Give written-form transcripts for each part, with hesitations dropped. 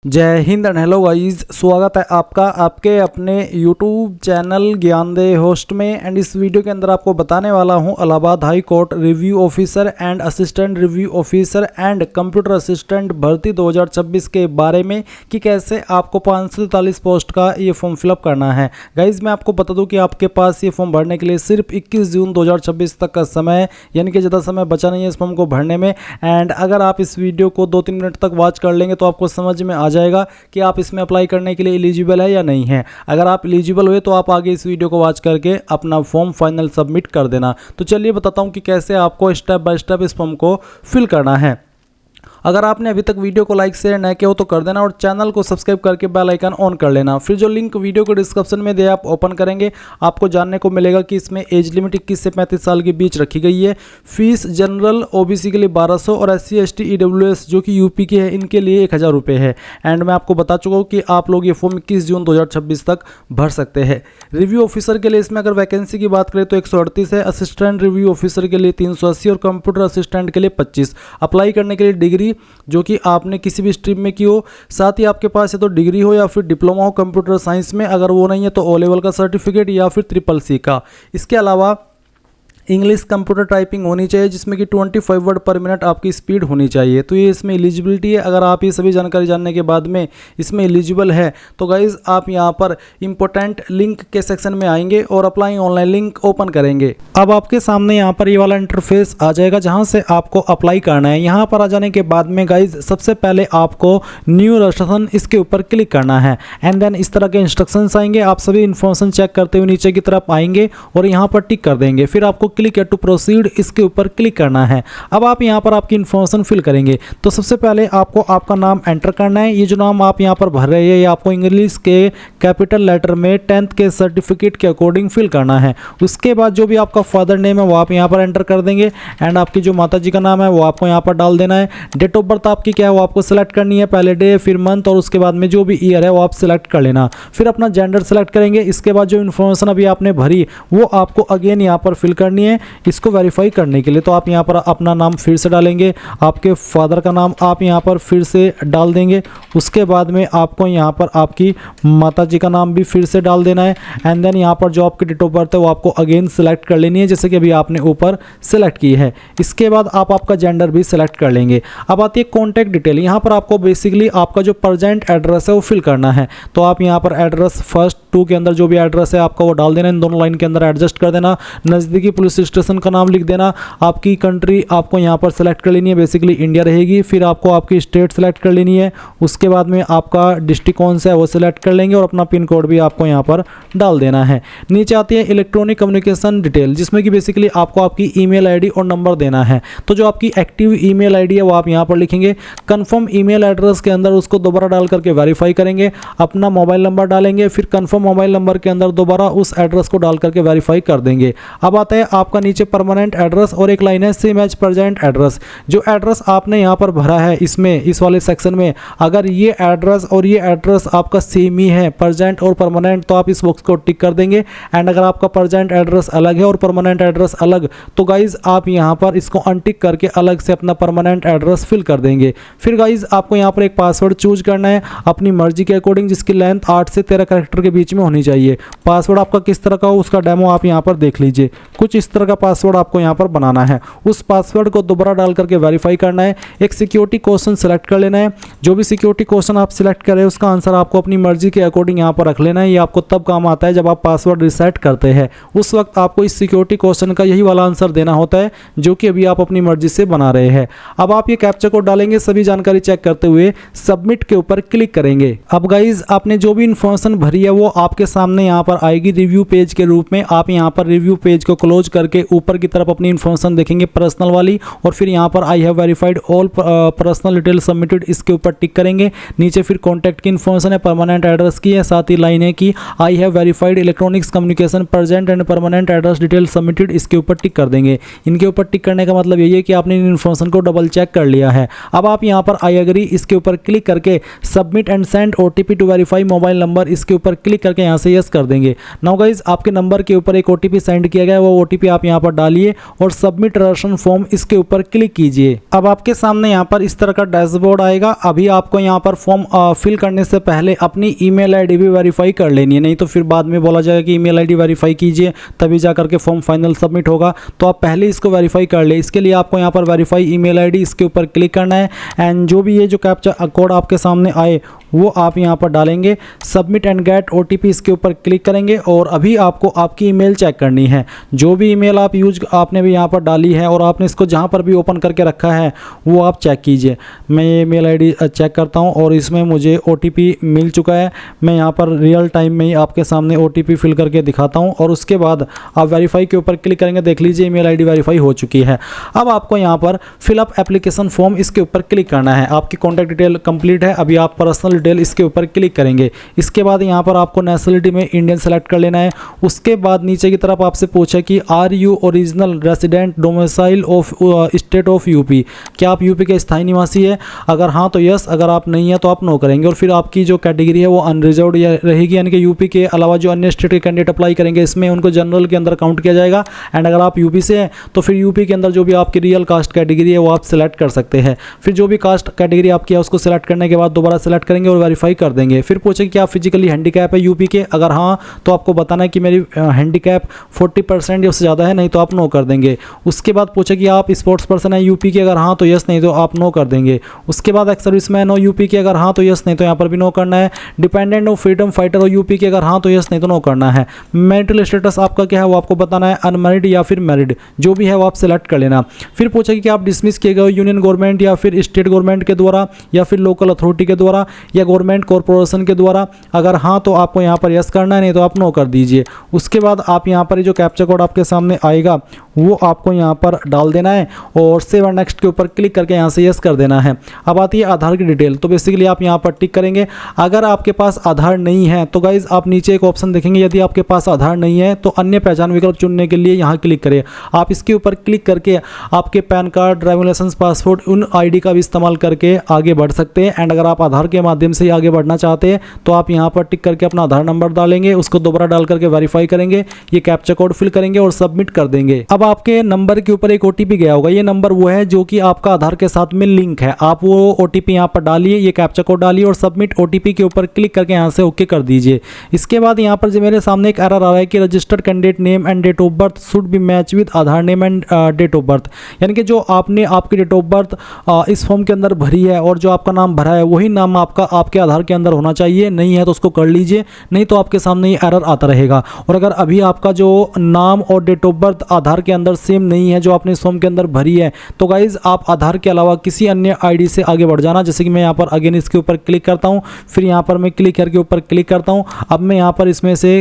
जय Hind and hello guys, स्वागत है आपका आपके अपने YouTube चैनल ज्ञानदेह होस्ट में। एंड इस वीडियो के अंदर आपको बताने वाला हूं Allahabad high court review officer and assistant review officer and computer assistant भर्ती 2026 के बारे में कि कैसे आपको 543 पोस्ट का ये फॉर्म फिलअप करना है। गाइज मैं आपको बता दूं कि आपके पास ये फॉर्म भरने के लिए सिर्फ 21 जून 2026 तक का समय है, यानी कि ज़्यादा समय बचा नहीं है इस फॉर्म को भरने में। एंड अगर आप इस वीडियो को 2-3 मिनट तक वॉच कर लेंगे तो आपको समझ में आ जाएगा कि आप इसमें अप्लाई करने के लिए एलिजिबल है या नहीं है। अगर आप एलिजिबल हुए तो आप आगे इस वीडियो को वॉच करके अपना फॉर्म फाइनल सबमिट कर देना। तो चलिए बताता हूं कि कैसे आपको स्टेप बाय स्टेप इस फॉर्म को फिल करना है। अगर आपने अभी तक वीडियो को लाइक शेयर नहीं किया हो तो कर देना और चैनल को सब्सक्राइब करके बेल आइकन ऑन कर लेना। फिर जो लिंक वीडियो को डिस्क्रिप्शन में दिया आप ओपन करेंगे, आपको जानने को मिलेगा कि इसमें एज लिमिट 21 से 35 साल के बीच रखी गई है। फीस जनरल ओबीसी के लिए 1200 और SC ST EWS जो कि यूपी के हैं इनके लिए 1000 रुपये है। एंड मैं आपको बता चुका हूँ कि आप लोग ये फॉर्म 21 जून 2026 तक भर सकते हैं। रिव्यू ऑफिसर के लिए इसमें अगर वैकेंसी की बात करें तो 138 है, असिस्टेंट रिव्यू ऑफिसर के लिए 380 और कंप्यूटर असिस्टेंट के लिए 25। अप्लाई करने के लिए डिग्री जो कि आपने किसी भी स्ट्रीम में की हो, साथ ही आपके पास या तो डिग्री हो या फिर डिप्लोमा हो कंप्यूटर साइंस में, अगर वो नहीं है तो O लेवल का सर्टिफिकेट या फिर CCC का। इसके अलावा इंग्लिश कंप्यूटर टाइपिंग होनी चाहिए जिसमें कि 25 वर्ड पर मिनट आपकी स्पीड होनी चाहिए। तो ये इसमें एलिजिबिलिटी है। अगर आप ये सभी जानकारी जानने के बाद में इसमें एलिजिबल है तो गाइज़ आप यहाँ पर इंपॉर्टेंट लिंक के सेक्शन में आएंगे और अप्लाई ऑनलाइन लिंक ओपन करेंगे। अब आपके सामने यहाँ पर ये वाला इंटरफेस आ जाएगा जहाँ से आपको अप्लाई करना है। यहाँ पर आ जाने के बाद में गाइज़ सबसे पहले आपको न्यू रजिस्ट्रेशन इसके ऊपर क्लिक करना है। एंड देन इस तरह के इंस्ट्रक्शंस आएंगे। आप सभी इन्फॉर्मेशन चेक करते हुए नीचे की तरफ आएंगे और यहाँ पर टिक कर देंगे। फिर आपको क्लिक टू प्रोसीड इसके ऊपर क्लिक करना है। अब आप यहां पर आपकी इन्फॉर्मेशन फिल करेंगे। तो सबसे पहले आपको आपका नाम एंटर करना है। ये जो नाम आप यहां पर भर रहे हैं ये आपको इंग्लिश के कैपिटल लेटर में 10th के सर्टिफिकेट के अकॉर्डिंग फिल करना है। उसके बाद जो भी आपका फादर नेम है वो आप यहां पर एंटर कर देंगे। एंड आपकी जो माता जी का नाम है वो आपको यहां पर डाल देना है। डेट ऑफ बर्थ आपकी क्या है वो आपको सिलेक्ट करनी है, पहले डे फिर मंथ और उसके बाद में जो भी ईयर है वो आप सिलेक्ट कर लेना। फिर अपना जेंडर सेलेक्ट करेंगे। इसके बाद जो इन्फॉर्मेशन अभी आपने भरी वो आपको अगेन यहाँ पर फिल करनी है इसको वेरीफाई करने के लिए। तो आप यहाँ पर अपना नाम फिर से डालेंगे, आपके फादर का नाम आप यहाँ पर फिर से डाल देंगे। उसके बाद में आपको यहाँ पर आपकी माता जी का नाम भी फिर से डाल देना है। एंड देन यहाँ पर जो आपकी डेट ऑफ बर्थ है वो आपको अगेन सिलेक्ट कर लेनी है जैसे कि अभी आपने ऊपर सिलेक्ट की है। इसके बाद आप आपका जेंडर भी सिलेक्ट कर लेंगे। अब आती है कॉन्टैक्ट डिटेल। यहाँ पर आपको बेसिकली आपका जो प्रेजेंट एड्रेस है वो फिल करना है। तो आप यहाँ पर एड्रेस फर्स्ट 2 के अंदर जो भी एड्रेस है आपका वो डाल देना, इन दोनों लाइन के अंदर एडजस्ट कर देना। नज़दीकी पुलिस स्टेशन का नाम लिख देना। आपकी कंट्री आपको यहाँ पर सेलेक्ट कर लेनी है, बेसिकली इंडिया रहेगी। फिर आपको आपकी स्टेट सेलेक्ट कर लेनी है। उसके बाद में आपका डिस्ट्रिक्ट कौन सा है वो सिलेक्ट कर लेंगे और अपना पिन कोड भी आपको यहाँ पर डाल देना है। नीचे आती है इलेक्ट्रॉनिक कम्युनिकेशन डिटेल जिसमें कि बेसिकली आपको आपकी ईमेल आईडी और नंबर देना है। तो जो आपकी एक्टिव ईमेल आईडी है वो आप यहाँ पर लिखेंगे। कंफर्म ईमेल एड्रेस के अंदर उसको दोबारा डाल करके वेरीफाई करेंगे। अपना मोबाइल नंबर डालेंगे, फिर कंफर्म मोबाइल नंबर के अंदर दोबारा उस एड्रेस को डाल करके वेरीफाई कर देंगे। अब आता है आपका नीचे परमानेंट एड्रेस और एक लाइन है सेम एज प्रेजेंट एड्रेस। जो एड्रेस आपने यहाँ पर भरा है इसमें इस वाले सेक्शन में अगर ये एड्रेस और ये एड्रेस आपका सेम ही है प्रेजेंट और परमानेंट तो आप इस बॉक्स को टिक कर देंगे। एंड अगर आपका प्रेजेंट एड्रेस अलग है और परमानेंट एड्रेस अलग तो गाइज आप यहाँ पर इसको अनटिक करके अलग से अपना परमानेंट एड्रेस फिल कर देंगे। फिर गाइज आपको यहाँ पर एक पासवर्ड चूज करना है अपनी मर्जी के अकॉर्डिंग जिसकी लेंथ 8 से 13 कैरेक्टर के बीच में होनी चाहिए। पासवर्ड आपका किस तरह का हो उसका डेमो आप यहाँ पर देख लीजिए। कुछ इस तरह का पासवर्ड आपको यहाँ पर बनाना है। उस पासवर्ड को दोबारा डाल करके वेरीफाई करना है। एक सिक्योरिटी क्वेश्चन सेलेक्ट कर लेना है। जो भी सिक्योरिटी क्वेश्चन आप सिलेक्ट करें उसका आंसर आपको अपनी मर्जी के अकॉर्डिंग यहाँ पर रख लेना है। ये आपको तब काम आता है जब आप पासवर्ड रिसेट करते हैं। उस वक्त आपको इस सिक्योरिटी क्वेश्चन का यही वाला आंसर देना होता है जो कि अभी आप अपनी मर्जी से बना रहे हैं। अब आप ये कैप्चा कोड डालेंगे, सभी जानकारी चेक करते हुए सबमिट के ऊपर क्लिक करेंगे। अब गाइज आपने जो भी इन्फॉर्मेशन भरी है वो आपके सामने यहाँ पर आएगी रिव्यू पेज के रूप में। आप यहाँ पर रिव्यू पेज को क्लोज करके ऊपर की तरफ अपनी इन्फॉर्मेशन देखेंगे पर्सनल वाली और फिर यहाँ पर आई have verified all personal detail submitted इसके ऊपर टिक करेंगे। नीचे फिर कॉन्टैक्ट की इन्फॉर्मेशन है, परमानेंट एड्रेस की है, साथ ही लाइन है कि I have verified electronics communication present and permanent address detail submitted इसके ऊपर टिक कर देंगे। इनके ऊपर टिक करने का मतलब यही है कि आपने इन इन्फॉर्मेशन को डबल चेक कर लिया है। अब आप यहाँ पर आई एग्री इसके ऊपर क्लिक करके submit and send OTP to verify mobile number इसके ऊपर क्लिक करके यहाँ से यस कर देंगे। नाउ गाइज आपके नंबर के ऊपर एक OTP सेंड किया गया है, वो OTP OTP आप यहाँ पर डालिए और सबमिट रजिस्ट्रेशन फॉर्म इसके ऊपर क्लिक कीजिए। अब आपके सामने यहाँ पर इस तरह का डैशबोर्ड आएगा। अभी आपको यहाँ पर फॉर्म फिल करने से पहले अपनी ईमेल आईडी भी वेरीफाई कर लेनी है, नहीं तो फिर बाद में बोला जाएगा कि ईमेल आईडी वेरीफाई कीजिए तभी जा करके फॉर्म फाइनल सबमिट होगा। तो आप पहले इसको वेरीफाई कर ले। इसके लिए आपको यहाँ पर वेरीफाई ईमेल आईडी इसके ऊपर क्लिक करना है एंड जो भी ये जो कैप्चा कोड आपके सामने आए वो आप यहाँ पर डालेंगे। सबमिट एंड गेट OTP इसके ऊपर क्लिक करेंगे और अभी आपको आपकी ईमेल चेक करनी है। जो भी ईमेल आप आपने भी यहाँ पर डाली है और आपने इसको जहाँ पर भी ओपन करके रखा है वो आप चेक कीजिए। मैं ये ईमेल आईडी चेक करता हूँ और इसमें मुझे OTP मिल चुका है। मैं यहाँ पर रियल टाइम में ही आपके सामने OTP फिल करके दिखाता हूँ और उसके बाद आप वेरीफाई के ऊपर क्लिक करेंगे। देख लीजिए ईमेल आईडी वेरीफाई हो चुकी है। अब आपको यहाँ पर फिलअप एप्लीकेशन फॉर्म इसके ऊपर क्लिक करना है। आपकी कॉन्टैक्ट डिटेल कंप्लीट है। अभी आप पर्सनल डिटेल इसके ऊपर क्लिक करेंगे। इसके बाद यहाँ पर आपको नेशनलिटी में इंडियन सेलेक्ट कर लेना है। उसके बाद नीचे की तरफ आपसे पूछा कि are you original resident domicile of state of UP, क्या आप यूपी के स्थायी निवासी है? अगर हाँ तो यस, अगर आप नहीं है तो आप नो करेंगे। और फिर आपकी जो कैटेगरी है वो अनरिजर्व्ड रहेगी, यानी कि यूपी के अलावा जो अन्य स्टेट के कैंडिडेट अप्लाई करेंगे इसमें उनको जनरल के अंदर काउंट किया जाएगा। एंड अगर आप यूपी से हैं तो फिर यूपी के अंदर जो भी आपकी रियल कास्ट कैटेगरी है वो आप सिलेक्ट कर सकते हैं। फिर जो भी कास्ट कैटेगरी आपकी है उसको सिलेक्ट करने के बाद दोबारा सेलेक्ट करेंगे और वेरीफाई कर देंगे। फिर पूछे कि आप फिजिकली हैंडीकैप है यूपी के, अगर हाँ तो आपको बताना है कि मेरी हैंडीकैप 40% या उससे ज़्यादा है, नहीं तो आप नो कर देंगे। उसके बाद पूछे कि आप स्पोर्ट्स पर्सन है यूपी के, अगर हाँ तो यस, नहीं तो आप नो कर देंगे। उसके बाद एक्स सर्विसमैन हो यूपी के, अगर हाँ तो यस, नहीं तो यहाँ पर भी नो करना है। डिपेंडेंट ऑफ फ्रीडम फाइटर हो यूपी के, अगर हाँ तो यस, नहीं तो नो करना है। मैरिटल स्टेटस आपका क्या है वो आपको बताना है, अनमैरिड या फिर मैरिड, जो भी है वो आप सेलेक्ट कर लेना। फिर पूछे कि आप डिसमिस किए गए यूनियन गवर्नमेंट या फिर स्टेट गवर्नमेंट के द्वारा या फिर लोकल अथॉरिटी के द्वारा या गवर्नमेंट कॉर्पोरेशन के द्वारा, अगर हाँ तो आपको यहाँ पर यस करना है, नहीं तो आप नो कर दीजिए। उसके बाद आप यहाँ पर जो कैप्चा कोड आपके सामने आएगा वो आपको यहाँ पर डाल देना है और सेव एंड नेक्स्ट के ऊपर क्लिक करके यहाँ से यस कर देना है। अब आती है आधार की डिटेल। तो बेसिकली आप यहाँ पर टिक करेंगे। अगर आपके पास आधार नहीं है तो गाइज आप नीचे एक ऑप्शन देखेंगे, यदि आपके पास आधार नहीं है तो अन्य पहचान विकल्प चुनने के लिए यहाँ क्लिक करें। आप इसके ऊपर क्लिक करके आपके PAN card, driving licence, passport, उन ID का भी इस्तेमाल करके आगे बढ़ सकते हैं। एंड अगर आप आधार के माध्यम से आगे बढ़ना चाहते हैं तो आप यहाँ पर टिक करके अपना आधार नंबर डालेंगे, उसको दोबारा डाल करके वेरीफाई करेंगे, ये कैप्चा कोड फिल करेंगे और सबमिट कर देंगे। अब आपके नंबर के ऊपर एक OTP गया होगा। ये नंबर वो है जो कि आपका आधार के साथ में लिंक है। आप वो OTP यहाँ पर डालिए, ये कैप्चा कोड डालिए और सबमिट OTP के ऊपर क्लिक करके यहाँ से ओके कर दीजिए। इसके बाद यहाँ पर जो मेरे सामने एक एरर आ रहा है कि registered candidate name and date of birth should be match with Aadhaar name and date of birth, यानी कि जो आपने आपकी डेट ऑफ बर्थ इस फॉर्म के अंदर भरी है और जो आपका नाम भरा है वही नाम आपका आपके आधार के अंदर होना चाहिए। नहीं है तो उसको कर लीजिए, नहीं तो आपके सामने ये एरर आता रहेगा। और अगर अभी आपका जो नाम और डेट ऑफ बर्थ आधार के अंदर सेम नहीं है जो आपने इस फॉर्म के अंदर भरी है तो गाइज आप आधार के अलावा किसी अन्य ID से आगे बढ़ जाना। जैसे कि मैं यहाँ पर अगेन इसके ऊपर क्लिक करता हूँ, फिर यहाँ पर मैं क्लिक करके ऊपर क्लिक करता हूँ। अब मैं यहाँ पर इसमें से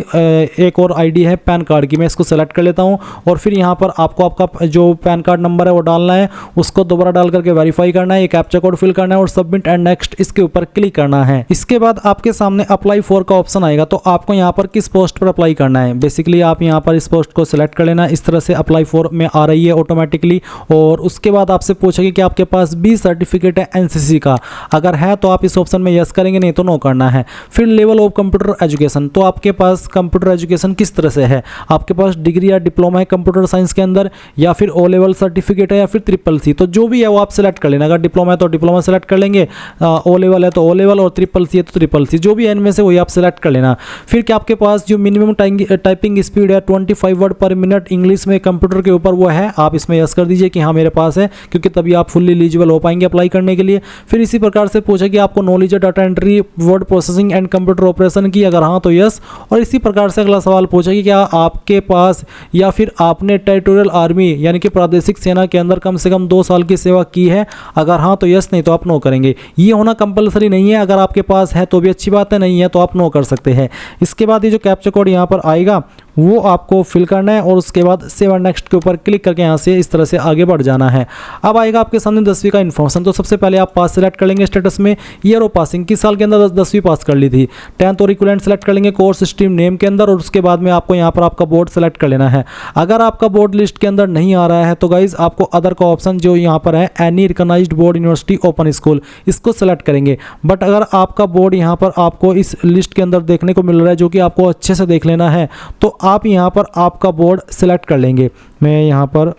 एक और ID है पैन कार्ड की, मैं इसको सेलेक्ट कर लेता हूँ और फिर यहाँ पर आपको आपका जो पैन कार्ड नंबर है वो डालना है, उसको दोबारा डाल करके वेरीफाई करना है, ये कैप्चा कोड फिल करना है और सबमिट एंड नेक्स्ट इसके ऊपर क्लिक करना है। इसके बाद आपके सामने अप्लाई फॉर का ऑप्शन आएगा। तो आपको यहाँ पर किस पोस्ट पर अप्लाई करना है, बेसिकली आप यहाँ पर इस पोस्ट को सिलेक्ट कर लेना। इस तरह से अप्लाई फॉर में आ रही है ऑटोमेटिकली। और उसके बाद आपसे पूछेगी कि आपके पास भी सर्टिफिकेट है NCC का, अगर है तो आप इस ऑप्शन में यस करेंगे, नहीं तो नो करना है। फिर लेवल ऑफ कंप्यूटर एजुकेशन, तो आपके पास कंप्यूटर एजुकेशन किस तरह से है, आपके पास डिग्री या डिप्लोमा है कंप्यूटर साइंस के अंदर या फिर O लेवल सर्टिफिकेट है या फिर CCC, तो जो भी है वो आप सिलेक्ट कर लेना। अगर डिप्लोमा है तो डिप्लोमा सेलेक्ट कर लेंगे, O लेवल है तो O लेवल और CCC है तो CCC, जो भी है इनमें से वही आप सिलेक्ट कर लेना। फिर क्या आपके पास जो मिनिमम टाइपिंग स्पीड है 25 वर्ड पर मिनट इंग्लिश में कंप्यूटर के ऊपर वो है, आप इसमें यस कर दीजिए कि हाँ मेरे पास है, क्योंकि तभी आप फुल्ली एलिजिबल हो पाएंगे अप्लाई करने के लिए। फिर इसी प्रकार से पूछे कि आपको नॉलेज है data entry, word processing and computer operation की, अगर हाँ तो यस। और इसी प्रकार से अगला सवाल पूछे कि क्या आपके पास या फिर आपने टेरिटोरियल आर्मी यानी कि प्रादेशिक सेना के अंदर कम से कम 2 साल की सेवा की है, अगर हाँ तो यस, नहीं तो आप नो करेंगे। ये होना कंपलसरी नहीं है, अगर आपके पास है तो भी अच्छी बात है, नहीं है तो आप नो कर सकते हैं। इसके बाद ये जो कैप्चा कोड यहाँ पर आएगा वो आपको फिल करना है और उसके बाद सेव एंड नेक्स्ट के ऊपर क्लिक करके यहाँ से इस तरह से आगे बढ़ जाना है। अब आएगा आपके सामने 10वीं का इन्फॉर्मेशन। तो सबसे पहले आप पास सेलेक्ट कर लेंगे, स्टेटस में ईयर ऑफ पासिंग, किस साल के अंदर 10वीं पास कर ली थी। 10th और इक्विवेलेंट सेलेक्ट कर लेंगे कोर्स स्ट्रीम नेम के अंदर और उसके बाद में आपको यहाँ पर आपका बोर्ड सेलेक्ट कर लेना है। अगर आपका बोर्ड लिस्ट के अंदर नहीं आ रहा है तो गाइज आपको अदर का ऑप्शन जो यहाँ पर है any recognised board university open school, इसको सेलेक्ट करेंगे। बट अगर आपका बोर्ड यहाँ पर आपको इस लिस्ट के अंदर देखने को मिल रहा है जो कि आपको अच्छे से देख लेना है, तो आप यहाँ पर आपका बोर्ड सिलेक्ट कर लेंगे। मैं यहाँ पर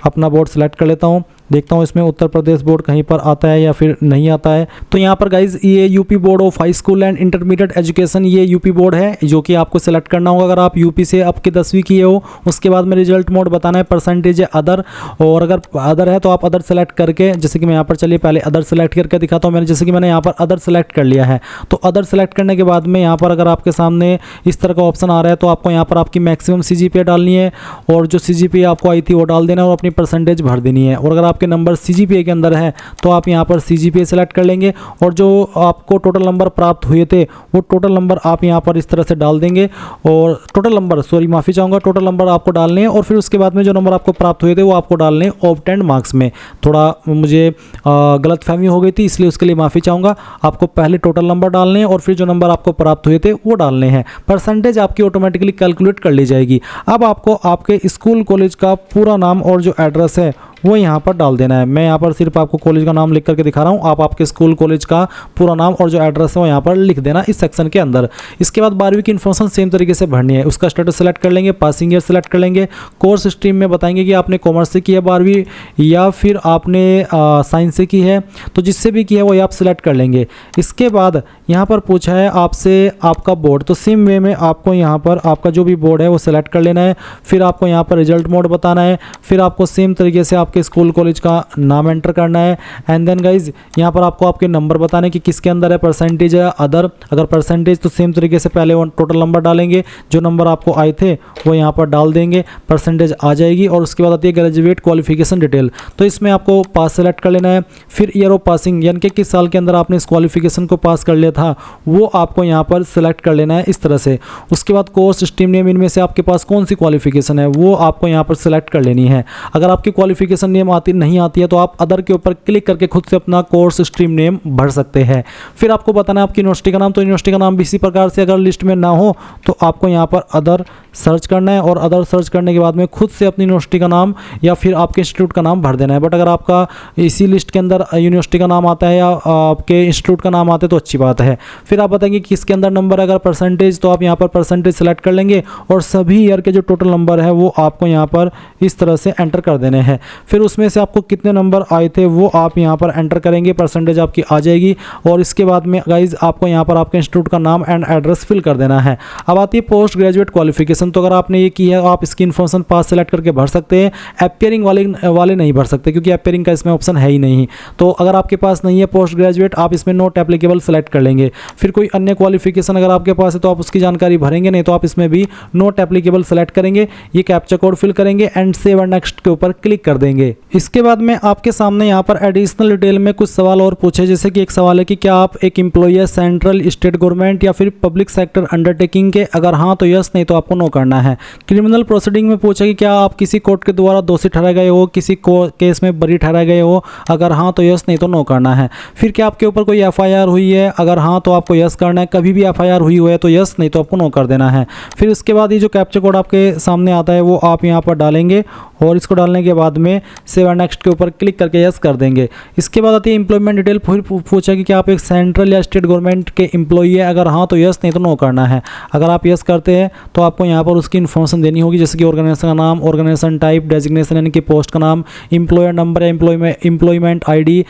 अपना बोर्ड सिलेक्ट कर लेता हूँ, देखता हूँ इसमें उत्तर प्रदेश बोर्ड कहीं पर आता है या फिर नहीं आता है। तो यहाँ पर गाइज ये UP board of high school and intermediate education, ये यूपी बोर्ड है जो कि आपको सेलेक्ट करना होगा। अगर आप यूपी से आपके 10वीं किए हो, उसके बाद में रिजल्ट मोड बताना है, परसेंटेज है अदर, और अगर अदर है तो आप अदर सेलेक्ट करके, जैसे कि मैं यहाँ पर चलिए पहले अदर सेलेक्ट करके दिखाता हूँ। जैसे कि मैंने यहाँ पर अदर सेलेक्ट कर लिया है। तो अदर सेलेक्ट करने के बाद में यहाँ पर अगर आपके सामने इस तरह का ऑप्शन आ रहा है तो आपको यहाँ पर आपकी मैक्सिमम CGPA डालनी है, और जो CGPA आपको आई थी वो डाल देना और अपनी परसेंटेज भर देनी है। और अगर आपके नंबर CGPA के अंदर है तो आप यहाँ पर CGPA सेलेक्ट कर लेंगे, और जो आपको टोटल नंबर प्राप्त हुए थे वो टोटल नंबर आप यहाँ पर इस तरह से डाल देंगे। और टोटल नंबर, सॉरी माफ़ी चाहूँगा, टोटल नंबर आपको डालने हैं, और फिर उसके बाद में जो नंबर आपको प्राप्त हुए थे वो आपको डालने हैं ऑब्टेन्ड मार्क्स में। थोड़ा मुझे गलतफहमी हो गई थी, इसलिए उसके लिए माफ़ी चाहूँगा। आपको पहले टोटल नंबर डालने हैं और फिर जो नंबर आपको प्राप्त हुए थे वो डालने हैं। परसेंटेज आपकी ऑटोमेटिकली कैलकुलेट कर ली जाएगी। अब आपको आपके स्कूल कॉलेज का पूरा नाम और जो एड्रेस है वो यहाँ पर डाल देना है। मैं यहाँ पर सिर्फ आपको कॉलेज का नाम लिख करके दिखा रहा हूँ, आप आपके स्कूल कॉलेज का पूरा नाम और जो एड्रेस है वो यहाँ पर लिख देना इस सेक्शन के अंदर। इसके बाद 12वीं की इन्फॉर्मेशन सेम तरीके से भरनी है। उसका स्टेटस सेलेक्ट कर लेंगे, पासिंग ईयर सेलेक्ट कर लेंगे, कोर्स स्ट्रीम में बताएंगे कि आपने कॉमर्स से की है 12वीं या फिर आपने साइंस से की है, तो जिससे भी की है वो आप सिलेक्ट कर लेंगे। इसके बाद यहाँ पर पूछा है आपसे आपका बोर्ड, तो सेम वे में आपको यहाँ पर आपका जो भी बोर्ड है वो सिलेक्ट कर लेना है। फिर आपको यहाँ पर रिजल्ट मोड बताना है, फिर आपको सेम तरीके से आपके स्कूल कॉलेज का नाम एंटर करना है। एंड देन गाइज यहाँ पर आपको आपके नंबर बताने कि किसके अंदर है, परसेंटेज है अदर। अगर परसेंटेज तो सेम तरीके से पहले वो टोटल नंबर डालेंगे, जो नंबर आपको आए थे वो यहाँ पर डाल देंगे, परसेंटेज आ जाएगी। और उसके बाद आती है ग्रेजुएट क्वालिफिकेशन डिटेल, तो इसमें आपको पास सेलेक्ट कर लेना है। फिर ईयर ऑफ पासिंग, यानी कि किस साल के अंदर आपने इस क्वालिफिकेशन को पास कर लिया था वो आपको यहाँ पर सिलेक्ट कर लेना है इस तरह से। उसके बाद कोर्स स्ट्रीम नेम, इनमें से आपके पास कौन सी क्वालिफिकेशन है वो आपको यहाँ पर सिलेक्ट कर लेनी है। अगर आपकी क्वालिफिकेशन नेम नहीं आती है तो आप अदर के ऊपर क्लिक करके खुद से अपना कोर्स स्ट्रीम नेम भर सकते हैं। फिर आपको बताना है आपकी यूनिवर्सिटी का नाम, तो यूनिवर्सिटी का नाम भी इसी प्रकार से अगर लिस्ट में ना हो तो आपको यहाँ पर अदर सर्च करना है, और अदर सर्च करने के बाद में खुद से अपनी यूनिवर्सिटी का नाम या फिर आपके इंस्टीट्यूट का नाम भर देना है। बट अगर आपका इसी लिस्ट के अंदर यूनिवर्सिटी का नाम आता है या आपके इंस्टीट्यूट का नाम आता है तो अच्छी बात है। फिर आप बताएंगे किसके अंदर नंबर है, अगर परसेंटेज तो आप यहाँ पर परसेंटेज सेलेक्ट कर लेंगे, और सभी ईयर के जो टोटल नंबर है वो आपको यहाँ पर इस तरह से एंटर कर देने हैं। फिर उसमें से आपको कितने नंबर आए थे वो आप यहाँ पर एंटर करेंगे, परसेंटेज आपकी आ जाएगी। और इसके बाद में गाइज आपको यहाँ पर आपके इंस्टीट्यूट का नाम एंड एड्रेस फिल कर देना है। अब आती है पोस्ट ग्रेजुएट क्वालिफिकेशन, तो अगर आपने ये की है आप इसकी इन्फॉर्मेशन पास सेलेक्ट करके भर सकते हैं। अपियरिंग वाले नहीं भर सकते क्योंकि अपियरिंग का इसमें ऑप्शन है ही नहीं। तो अगर आपके पास नहीं है पोस्ट ग्रेजुएट, आप इसमें नॉट एप्लीकेबल सेलेक्ट कर लेंगे। फिर कोई अन्य क्वालिफिकेशन अगर आपके पास है तो आप उसकी जानकारी भरेंगे, नहीं तो आप इसमें भी नॉट एप्लीकेबल सेलेक्ट करेंगे, ये कैप्चा कोड फिल करेंगे एंड सेव एंड नेक्स्ट के ऊपर क्लिक कर देंगे। इसके बाद में आपके सामने यहाँ पर एडिशनल डिटेल में कुछ सवाल और पूछे, जैसे कि एक सवाल है कि क्या आप एक एम्प्लॉई है सेंट्रल स्टेट गवर्नमेंट या फिर पब्लिक सेक्टर अंडरटेकिंग के, अगर हाँ तो यस, नहीं तो आपको नो करना है। क्रिमिनल प्रोसीडिंग में पूछा कि क्या आप किसी कोर्ट के द्वारा दोषी ठहराए गए हो, किसी केस में बरी ठहराए गए हो, अगर हाँ तो यस, नहीं तो नो करना है। फिर क्या आपके ऊपर कोई FIR हुई है, अगर हाँ तो आपको यस करना है, कभी भी FIR हुई है तो यस, नहीं तो आपको नो कर देना है। फिर उसके बाद ये जो कैप्चा कोड आपके सामने आता है वो आप यहाँ पर डालेंगे, और इसको डालने के बाद में सेव एंड नेक्स्ट के ऊपर क्लिक करके यस कर देंगे। इसके बाद आती है एम्प्लॉयमेंट डिटेल, फिर पूछा कि क्या आप एक सेंट्रल या स्टेट गवर्नमेंट के एम्प्लॉई है, अगर हाँ तो यस, नहीं तो नो करना है। अगर आप यस करते हैं तो आपको यहाँ पर उसकी इन्फॉर्मेशन देनी होगी, जैसे कि ऑर्गेनाइजेशन का नाम, ऑर्गेनाइजेशन टाइप, डेजिग्नेशन यानी कि पोस्ट का नाम, एम्प्लॉयर नंबर, एम्प्लॉयमेंट ID,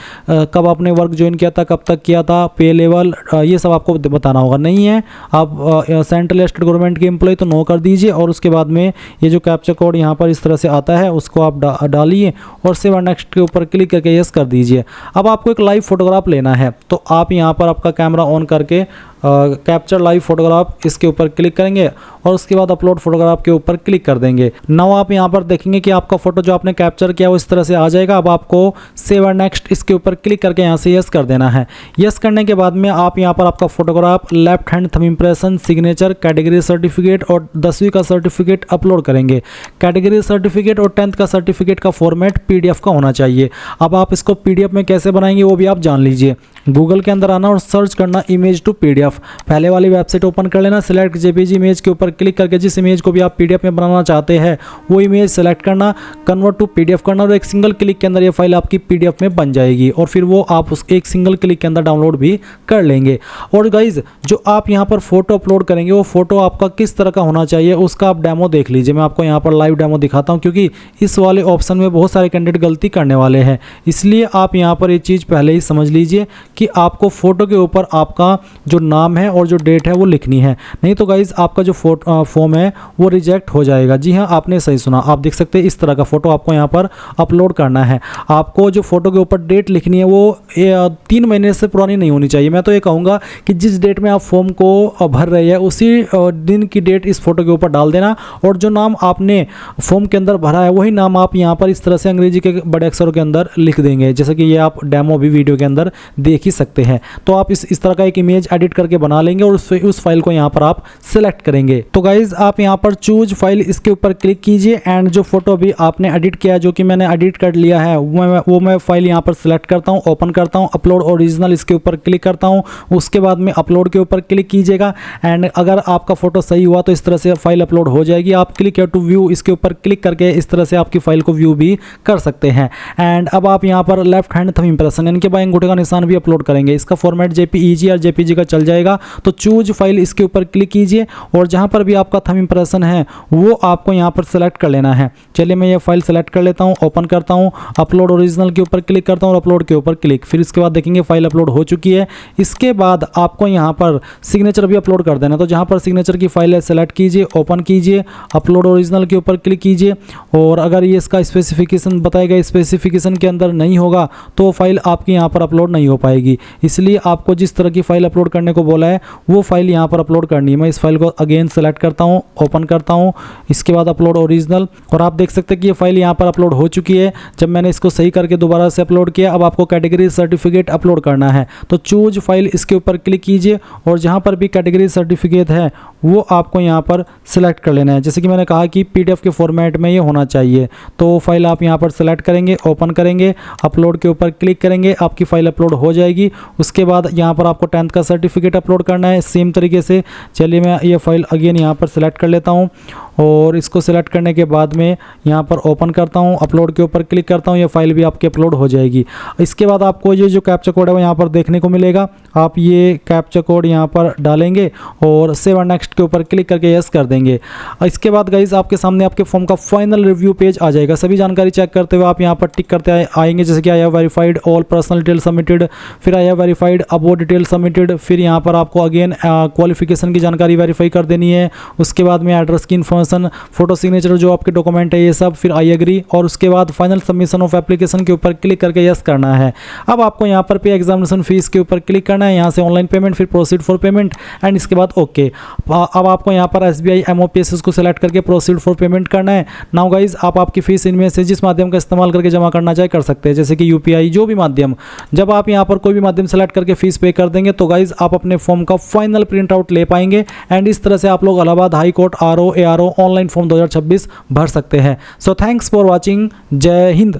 कब आपने वर्क ज्वाइन किया था, कब तक किया था, पे लेवल, ये सब आपको बताना होगा। नहीं है आप सेंट्रल या स्टेट गवर्नमेंट के एम्प्लॉय तो नो कर दीजिए, और उसके बाद में ये जो कैप्चा कोड यहाँ पर इस तरह से आता है उसको आप डालिए और सेव एंड नेक्स्ट के ऊपर क्लिक करके यस कर दीजिए। अब आपको एक लाइव फोटोग्राफ लेना है, तो आप यहाँ पर आपका कैमरा ऑन करके कैप्चर लाइव फोटोग्राफ इसके ऊपर क्लिक करेंगे, और उसके बाद अपलोड फोटोग्राफ के ऊपर क्लिक कर देंगे। नाउ आप यहाँ पर देखेंगे कि आपका फोटो जो आपने कैप्चर किया वो इस तरह से आ जाएगा। अब आपको सेव एंड नेक्स्ट इसके ऊपर क्लिक करके यहाँ से यस कर देना है। यस करने के बाद में आप यहाँ पर आपका photograph, left hand thumb impression, signature, category certificate और 10वीं का सर्टिफिकेट अपलोड करेंगे। कैटेगरी सर्टिफिकेट और 10th का सर्टिफिकेट का फॉर्मेट PDF का होना चाहिए। अब आप इसको PDF में कैसे बनाएंगे वो भी आप जान लीजिए। गूगल के अंदर आना और सर्च करना इमेज टू पीडीएफ। पहले वाली वेबसाइट ओपन कर लेना, सिलेक्ट जेपीजी इमेज के ऊपर क्लिक करके जिस इमेज को भी आप पीडीएफ में बनाना चाहते हैं वो इमेज सेलेक्ट करना, कन्वर्ट टू पीडीएफ करना और एक सिंगल क्लिक के अंदर ये फाइल आपकी पीडीएफ में बन जाएगी और फिर वो आप उस एक सिंगल क्लिक के अंदर डाउनलोड भी कर लेंगे। और गाइज जो आप यहाँ पर फोटो अपलोड करेंगे वो फोटो आपका किस तरह का होना चाहिए उसका आप डेमो देख लीजिए। मैं आपको यहाँ पर लाइव डेमो दिखाता हूँ क्योंकि इस वाले ऑप्शन में बहुत सारे कैंडिडेट गलती करने वाले हैं, इसलिए आप यहाँ पर ये चीज़ पहले ही समझ लीजिए कि आपको फोटो के ऊपर आपका जो नाम है और जो डेट है वो लिखनी है, नहीं तो गाइज आपका जो फॉर्म है वो रिजेक्ट हो जाएगा। जी हाँ, आपने सही सुना। आप देख सकते हैं इस तरह का फोटो आपको यहाँ पर अपलोड करना है। आपको जो फोटो के ऊपर डेट लिखनी है वो 3 महीने से पुरानी नहीं होनी चाहिए। मैं तो ये कहूँगा कि जिस डेट में आप फॉर्म को भर रहे हैं उसी दिन की डेट इस फोटो के ऊपर डाल देना और जो नाम आपने फॉर्म के अंदर भरा है वही नाम आप यहाँ पर इस तरह से अंग्रेजी के बड़े अक्षरों के अंदर लिख देंगे, जैसे कि ये आप डेमो भी वीडियो के अंदर देख ही सकते हैं। तो आप इस तरह का एक इमेज एडिट करके बना लेंगे और उस फाइल को यहाँ पर आप सिलेक्ट करेंगे। तो गाइज आप यहाँ पर चूज फाइल इसके ऊपर क्लिक कीजिए एंड जो फोटो भी आपने एडिट किया है, जो कि मैंने एडिट कर लिया है, वो मैं फाइल यहाँ पर सिलेक्ट करता हूँ, ओपन करता हूँ, अपलोड ओरिजिनल इसके ऊपर क्लिक करता हूँ। उसके बाद में अपलोड के ऊपर क्लिक कीजिएगा एंड अगर आपका फोटो सही हुआ तो इस तरह से फाइल अपलोड हो जाएगी। आप क्लिक हियर टू व्यू इसके ऊपर क्लिक करके इस तरह से आपकी फाइल को व्यू भी कर सकते हैं। एंड अब आप यहाँ पर लेफ्ट हैंड थंब इंप्रेशन यानी कि बाएं अंगूठे का निशान भी अपलोड करेंगे। इसका फॉर्मेट जेपीईजी और जेपीजी का चल जाएगा। तो चूज फाइल इसके ऊपर क्लिक कीजिए और जहाँ पर भी आपका थंब इंप्रेशन है वो आपको यहाँ पर सेलेक्ट कर लेना है। चलिए मैं ये फाइल सेलेक्ट कर लेता हूँ, ओपन करता हूँ, अपलोड ओरिजिनल के ऊपर क्लिक करता हूँ और अपलोड के ऊपर क्लिक। फिर इसके बाद देखेंगे फाइल अपलोड हो चुकी है। इसके बाद आपको यहाँ पर सिग्नेचर भी अपलोड कर देना। तो जहाँ पर सिग्नेचर की फाइल है सेलेक्ट कीजिए, ओपन कीजिए, अपलोड ओरिजिनल के ऊपर क्लिक कीजिए और अगर ये इसका स्पेसिफिकेशन बताएगा, स्पेसिफिकेशन के अंदर नहीं होगा तो फाइल आपकी यहाँ पर अपलोड नहीं हो पाएगी। इसलिए आपको जिस तरह की फाइल अपलोड करने को बोला है वो फाइल यहाँ पर अपलोड करनी है। मैं इस फाइल को अगेन सेलेक्ट करता हूँ, ओपन करता हूँ, इसके बाद अपलोड ओरिजिनल और आप देख सकते हैं कि ये फाइल यहाँ पर अपलोड हो चुकी है। जब मैंने इसको सही करके दोबारा से अपलोड किया, अब आपको कैटेगरी सर्टिफिकेट अपलोड करना है। तो चूज फाइल इसके ऊपर क्लिक कीजिए और जहाँ पर भी कैटेगरी सर्टिफिकेट है वो आपको यहाँ पर सिलेक्ट कर लेना है। जैसे कि मैंने कहा कि पीडीएफ के फॉर्मेट में ये होना चाहिए। तो फाइल आप यहाँ पर सेलेक्ट करेंगे, ओपन करेंगे, अपलोड के ऊपर क्लिक करेंगे, आपकी फाइल अपलोड हो जाएगी। उसके बाद यहाँ पर आपको 10th का सर्टिफिकेट अपलोड करना है सेम तरीके से। चलिए मैं ये फाइल अगेन यहाँ पर सेलेक्ट कर लेता हूँ और इसको सेलेक्ट करने के बाद में यहाँ पर ओपन करता हूँ, अपलोड के ऊपर क्लिक करता हूँ, ये फाइल भी आपकी अपलोड हो जाएगी। इसके बाद आपको ये जो कैप्चा कोड है वो यहाँ पर देखने को मिलेगा। आप ये कैप्चा कोड यहाँ पर डालेंगे और सेव और नेक्स्ट के ऊपर क्लिक करके यस कर देंगे। इसके बाद गाइज आपके सामने आपके फॉर्म का फाइनल रिव्यू पेज आ जाएगा। सभी जानकारी चेक करते हुए आप यहाँ पर टिक करते आएंगे, जैसे कि I have verified all personal detail submitted, फिर I have verified about detail submitted, फिर यहाँ पर आपको अगेन क्वालिफिकेशन की जानकारी वेरीफाई कर देनी है। उसके बाद में एड्रेस की इन्फॉर्मेशन, फोटो सिग्नेचर जो आपके डॉक्यूमेंट है ये सब, फिर आई एग्री और उसके बाद फाइनल सबमिशन ऑफ एप्लीकेशन के ऊपर क्लिक करके यस करना है। अब आपको यहाँ पर पे एग्जामिनेशन फीस के ऊपर क्लिक करना है, यहाँ से ऑनलाइन पेमेंट, फिर प्रोसीड फॉर पेमेंट एंड इसके बाद ओके। अब आपको यहाँ पर SBI MOPS को सिलेक्ट करके प्रोसीड फॉर पेमेंट करना है। नाउ गाइज आप आपकी फीस इनमें से जिस माध्यम का इस्तेमाल करके जमा करना चाहे कर सकते हैं, जैसे कि UPI जो भी माध्यम। जब आप यहाँ पर कोई भी माध्यम सेलेक्ट करके फीस पे कर देंगे तो गाइज आप अपने फॉर्म का फाइनल प्रिंट आउट ले पाएंगे एंड इस तरह से आप लोग Allahabad high court RO ARO online form 2026 भर सकते हैं। So thanks for watching. जय हिंद।